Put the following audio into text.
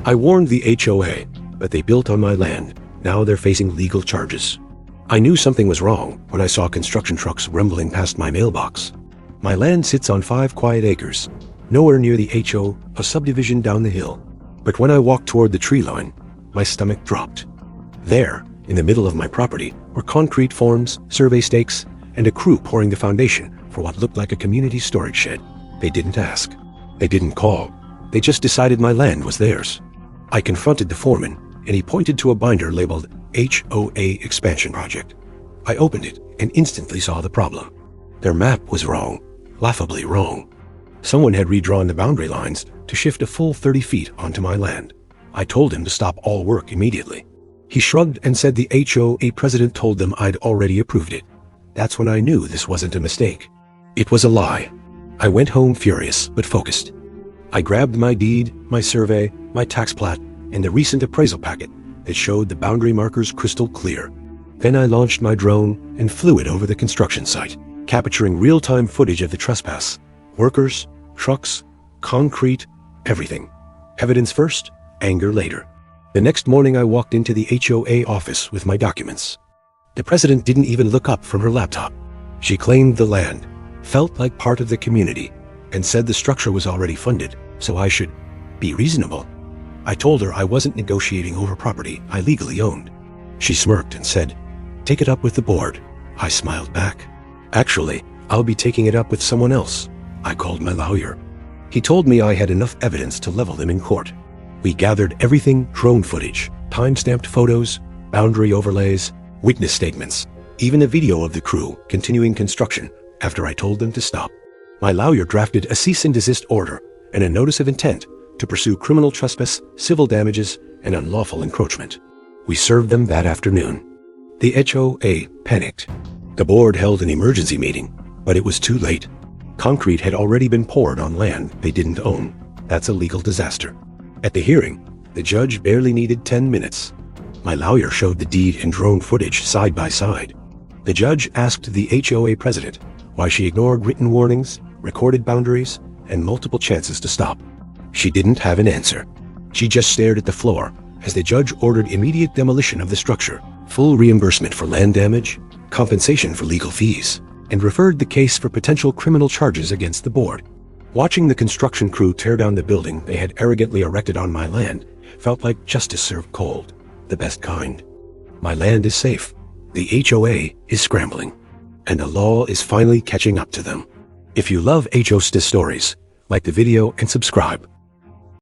I warned the HOA, but they built on my land. Now they're facing legal charges. I knew something was wrong when I saw construction trucks rumbling past my mailbox. My land sits on 5 quiet acres, nowhere near the HOA, a subdivision down the hill. But when I walked toward the tree line, my stomach dropped. There, in the middle of my property, were concrete forms, survey stakes, and a crew pouring the foundation for what looked like a community storage shed. They didn't ask. They didn't call. They just decided my land was theirs. I confronted the foreman, and he pointed to a binder labeled HOA Expansion Project. I opened it and instantly saw the problem. Their map was wrong, laughably wrong. Someone had redrawn the boundary lines to shift a full 30 feet onto my land. I told him to stop all work immediately. He shrugged and said the HOA president told them I'd already approved it. That's when I knew this wasn't a mistake. It was a lie. I went home furious but focused. I grabbed my deed, my survey, my tax plat, and the recent appraisal packet that showed the boundary markers crystal clear. Then I launched my drone and flew it over the construction site, capturing real-time footage of the trespass. Workers, trucks, concrete, everything. Evidence first, anger later. The next morning I walked into the HOA office with my documents. The president didn't even look up from her laptop. She claimed the land, felt like part of the community, and said the structure was already funded, so I should be reasonable. I told her I wasn't negotiating over property I legally owned. She smirked and said, "Take it up with the board." I smiled back. "Actually, I'll be taking it up with someone else." I called my lawyer. He told me I had enough evidence to level them in court. We gathered everything: drone footage, time-stamped photos, boundary overlays, witness statements, even a video of the crew continuing construction after I told them to stop. My lawyer drafted a cease and desist order and a notice of intent to pursue criminal trespass, civil damages, and unlawful encroachment. We served them that afternoon. The HOA panicked. The board held an emergency meeting, but it was too late. Concrete had already been poured on land they didn't own. That's a legal disaster. At the hearing, the judge barely needed 10 minutes. My lawyer showed the deed and drone footage side by side. The judge asked the HOA president why she ignored written warnings, recorded boundaries, and multiple chances to stop. She didn't have an answer. She just stared at the floor as the judge ordered immediate demolition of the structure, full reimbursement for land damage, compensation for legal fees, and referred the case for potential criminal charges against the board. Watching the construction crew tear down the building they had arrogantly erected on my land felt like justice served cold, the best kind. My land is safe, the HOA is scrambling, and the law is finally catching up to them. If you love HOA stories, like the video and subscribe.